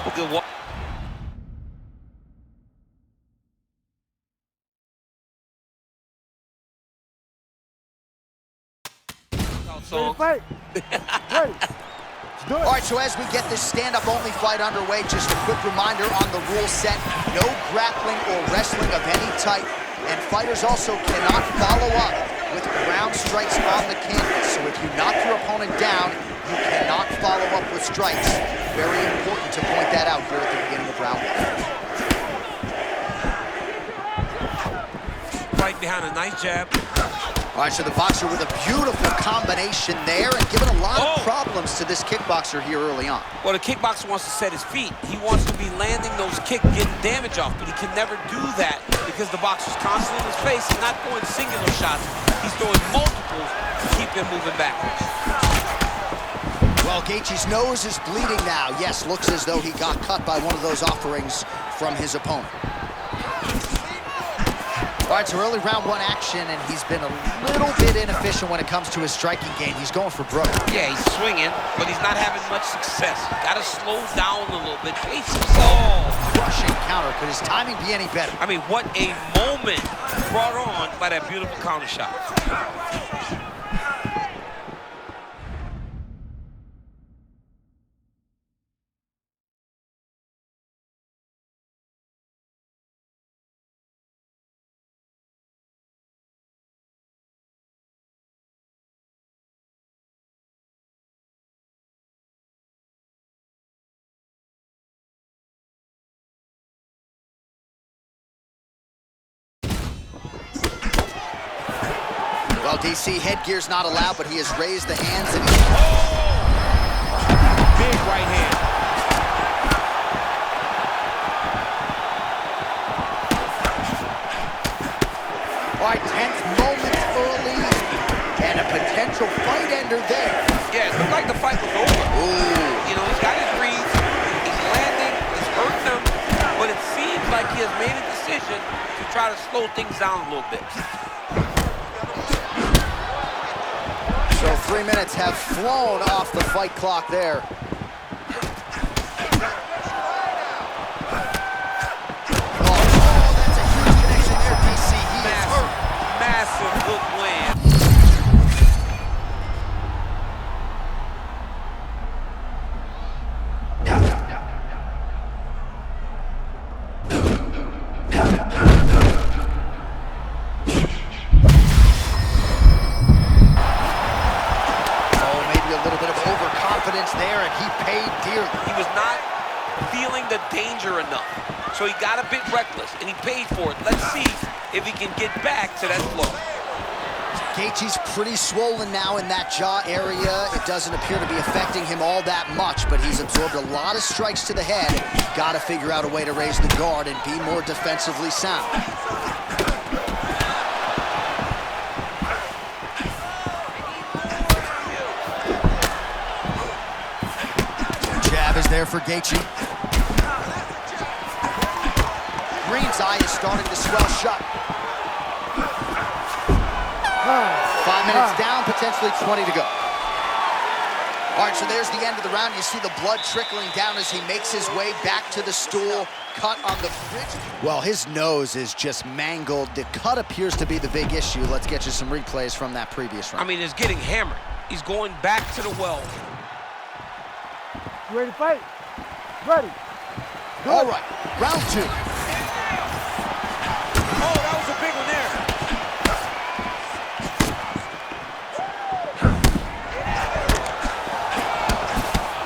couple good ones. All right, so as we get this stand-up only fight underway, just a quick reminder on the rule set: no grappling or wrestling of any type, and fighters also cannot follow up with ground strikes on the canvas. So if you knock your opponent down, you cannot follow up with strikes. Very important to point that out here at the beginning of round one. Right behind a nice jab. All right, so the boxer with a beautiful combination there and giving a lot of problems to this kickboxer here early on. Well, the kickboxer wants to set his feet. He wants to be landing those kicks, getting damage off, but he can never do that because the boxer's constantly in his face. He's not throwing singular shots. He's throwing multiples to keep him moving backwards. Well, Gaethje's nose is bleeding now. Yes, looks as though he got cut by one of those offerings from his opponent. All right, so early round one action, and he's been a little bit inefficient when it comes to his striking game. He's going for broke. Yeah, he's swinging, but he's not having much success. Got to slow down a little bit, pace himself. Crushing counter. Could his timing be any better? I mean, what a moment brought on by that beautiful counter shot. Well, DC, headgear's not allowed, but he has raised the hands and big right hand. All right, tense moments early, and a potential fight ender there. Yeah, it looked like the fight was over. Ooh. You know, he's got his breathe, he's landing, he's hurting him, but it seems like he has made a decision to try to slow things down a little bit. So 3 minutes have flown off the fight clock there. Oh, that's a huge connection there, DC. He is hurt. Massive hook land. There, and he paid dearly. He was not feeling the danger enough, so he got a bit reckless, and he paid for it. Let's see if he can get back to that flow. Gaethje's pretty swollen now in that jaw area. It doesn't appear to be affecting him all that much, but he's absorbed a lot of strikes to the head. Got to figure out a way to raise the guard and be more defensively sound. Is there for Gaethje. Green's eye is starting to swell shut. 5 minutes down, potentially 20 to go. All right, so there's the end of the round. You see the blood trickling down as he makes his way back to the stool. Cut on the bridge. Well, his nose is just mangled. The cut appears to be the big issue. Let's get you some replays from that previous round. I mean, it's getting hammered. He's going back to the well. You ready to fight? Ready. Good. All right, round two. Oh, that was a big one there.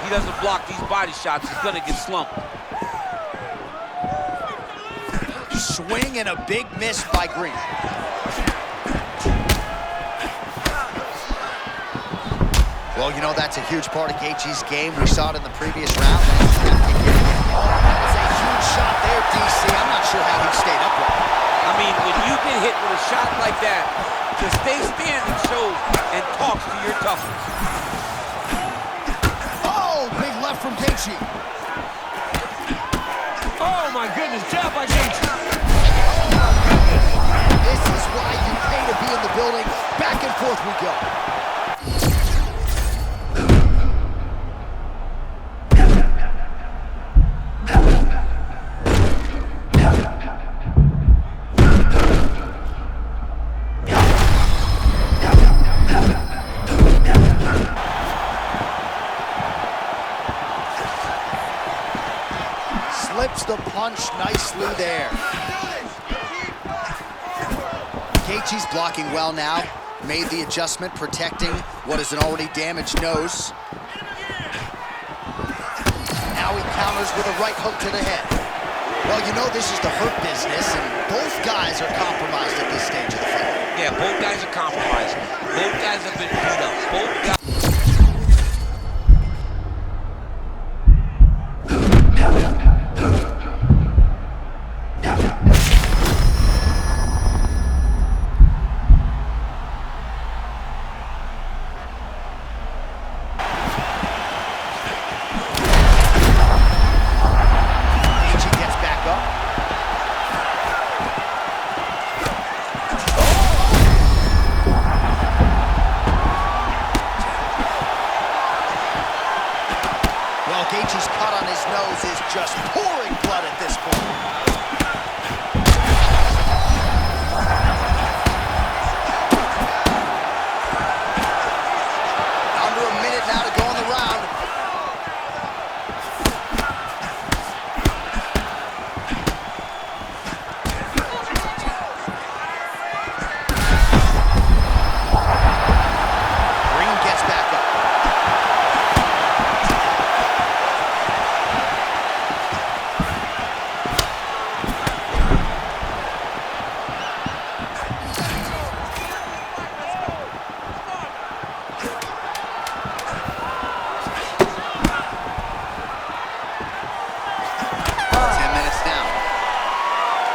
He doesn't block these body shots, he's gonna get slumped. Swing and a big miss by Green. Well, you know, that's a huge part of Gaethje's game. We saw it in the previous round. That's a huge shot there, DC. I'm not sure how he stayed upright. I mean, when you get hit with a shot like that, to stay standing shows and talks to your toughness. Oh, big left from Gaethje. Oh, my goodness, jab by Gaethje. This is why you pay to be in the building. Back and forth we go. punch nicely there. Gaethje's blocking well now. Made the adjustment, protecting what is an already damaged nose. Now he counters with a right hook to the head. Well, you know this is the hurt business, and both guys are compromised at this stage of the fight. Yeah, both guys are compromised. Both guys have been beat up. Both guys. Gaethje's cut on his nose is just pouring blood at this point. Under a minute now to go in the round. Green gets back up.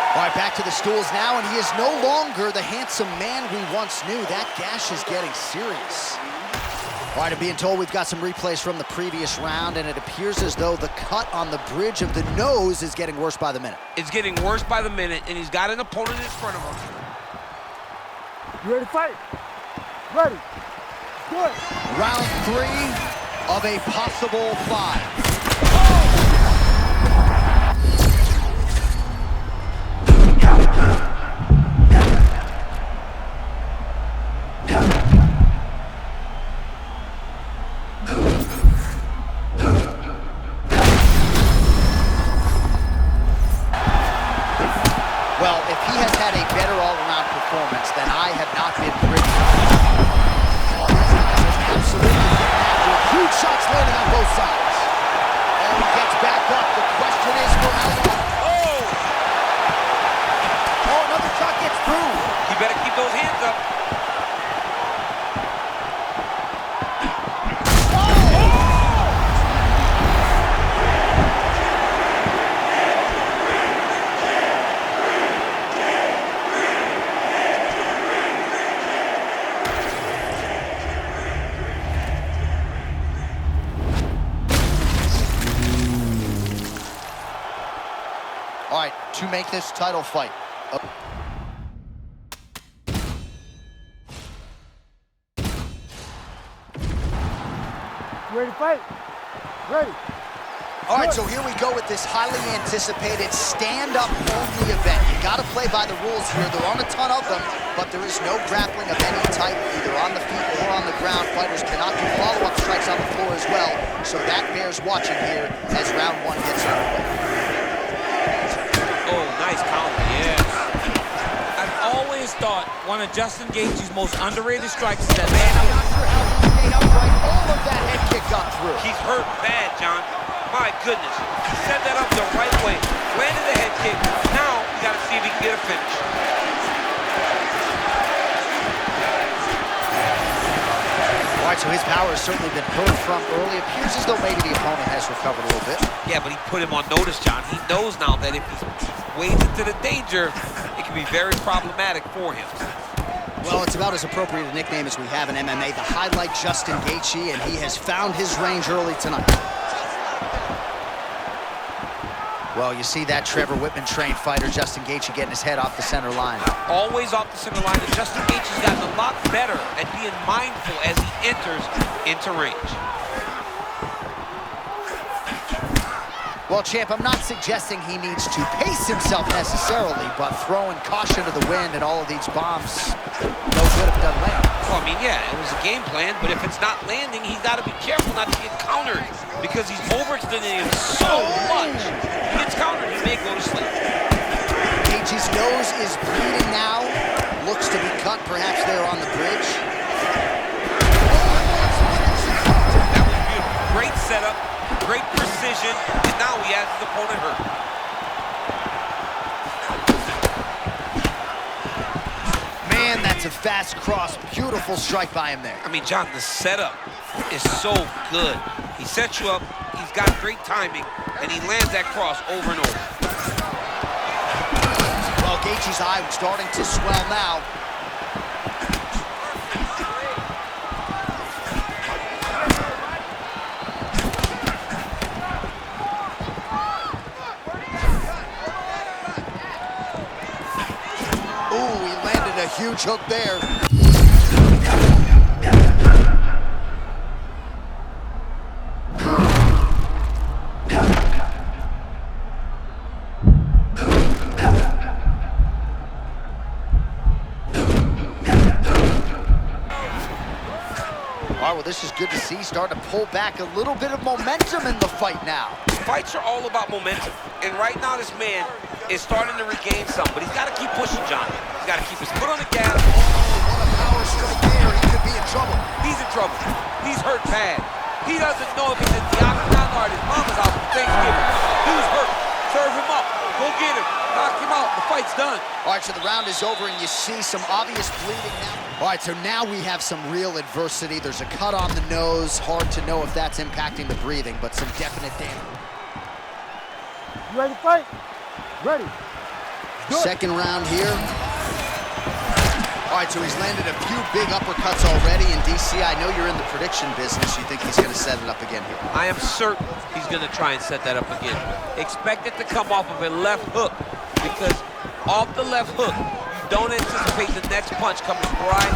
All right, back to the stools now, and he is no longer the handsome man we once knew. That gash is getting serious. All right, I'm being told we've got some replays from the previous round, and it appears as though the cut on the bridge of the nose is getting worse by the minute. It's getting worse by the minute, and he's got an opponent in front of him. You ready to fight? Ready. Good. Round 3 of a possible 5. Well, if he has had a better all-around performance, then I have not been privy. Oh, these guys are absolutely getting after it. Huge shots landing on both sides. And he gets back up. The question is for how long? Oh, another shot gets through. You better keep those hands up. All right, to make this title fight. You ready to fight? Ready. All right, so here we go with this highly anticipated stand-up only event. You got to play by the rules here. There aren't a ton of them, but there is no grappling of any type, either on the feet or on the ground. Fighters cannot do follow-up strikes on the floor as well, so that bears watching here as round 1 gets underway. Oh, nice counter, yes. I've always thought one of Justin Gaethje's most underrated strikes is that man. I'm not sure how he stayed upright. All of that head kick got through. He's hurt bad, John. My goodness. He set that up the right way. Landed the head kick. Now, you got to see if he can get a finish. All right, so his power has certainly been heard from early. It appears as though maybe the opponent has recovered a little bit. Yeah, but he put him on notice, John. He knows now that if he wades into the danger, it can be very problematic for him. Well, it's about as appropriate a nickname as we have in MMA. The highlight Justin Gaethje, and he has found his range early tonight. Well, you see that Trevor Whitman-trained fighter, Justin Gaethje, getting his head off the center line. Always off the center line, and Justin Gaethje's gotten a lot better at being mindful as he enters into range. Well, champ, I'm not suggesting he needs to pace himself necessarily, but throwing caution to the wind and all of these bombs, no good if done well. Well, I mean, Yeah, it was a game plan, but if it's not landing, he's got to be careful not to get countered because he's overextending him so much. If he gets countered, he may go to sleep. Gaethje's nose is bleeding now. Looks to be cut, perhaps there on the bridge. That was beautiful. Great setup, great precision, and now he has his opponent hurt. Man, that's a fast cross. Beautiful strike by him there. I mean, John, the setup is so good. He sets you up, he's got great timing, and he lands that cross over and over. Well, Gaethje's eye starting to swell now. Ooh, he landed a huge hook there. All right, well, this is good to see. Starting to pull back a little bit of momentum in the fight now. Fights are all about momentum, and right now this man is starting to regain some, but he's got to keep pushing, John. He's got to keep his foot on the gas. Oh, what a power strike there. He could be in trouble. He's in trouble. He's hurt bad. He doesn't know if he's in the octagon or at his mama's house for Thanksgiving. He's hurt. Serve him up. Go get him. Knock him out. The fight's done. All right, so the round is over, and you see some obvious bleeding now. All right, so now we have some real adversity. There's a cut on the nose. Hard to know if that's impacting the breathing, but some definite damage. You ready to fight? Ready. Good. Second round here. All right, so he's landed a few big uppercuts already. In DC, I know you're in the prediction business. You think he's going to set it up again here? I am certain he's going to try and set that up again. Expect it to come off of a left hook, because off the left hook, you don't anticipate the next punch coming right.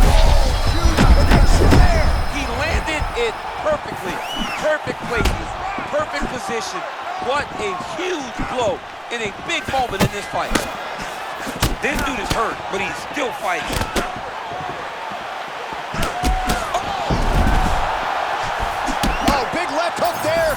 He landed it perfectly. Perfect places, perfect position. What a huge blow in a big moment in this fight. This dude is hurt, but he's still fighting. Oh, big left hook there.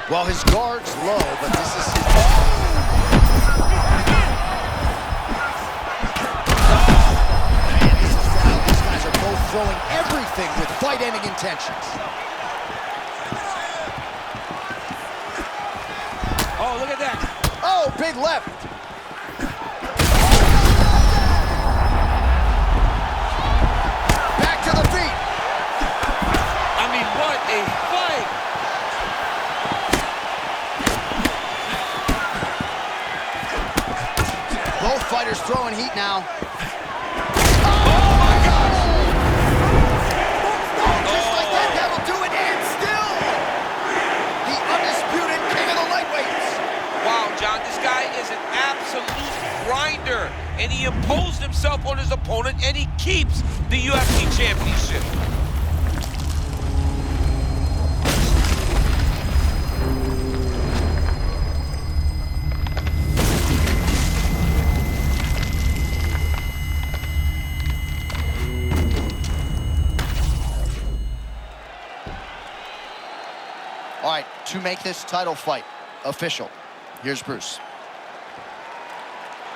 Well, his guard's low, but this is his... Man, this is wild. These guys are both throwing everything with fight-ending intentions. Oh, look at that. Oh, big left. Back to the feet. I mean, what a fight. Both fighters throwing heat now. Oh, my gosh. Just like that, that'll do it, and still the undisputed king of the lightweights. Wow, John, this guy is an absolute grinder, and he imposed himself on his opponent, and he keeps the UFC championship. All right, to make this title fight official, here's Bruce.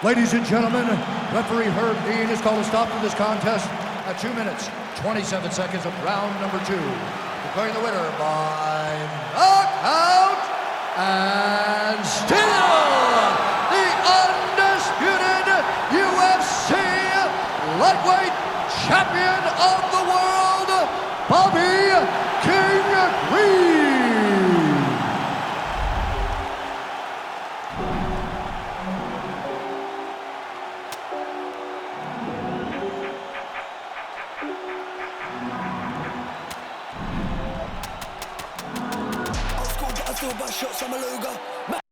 Ladies and gentlemen, referee Herb Dean has called a stop to this contest at 2 minutes, 27 seconds of round number 2. Declaring the winner by knockout and still the undisputed UFC lightweight champion of the world, Bobby King Green. Shots, I'm a Luger.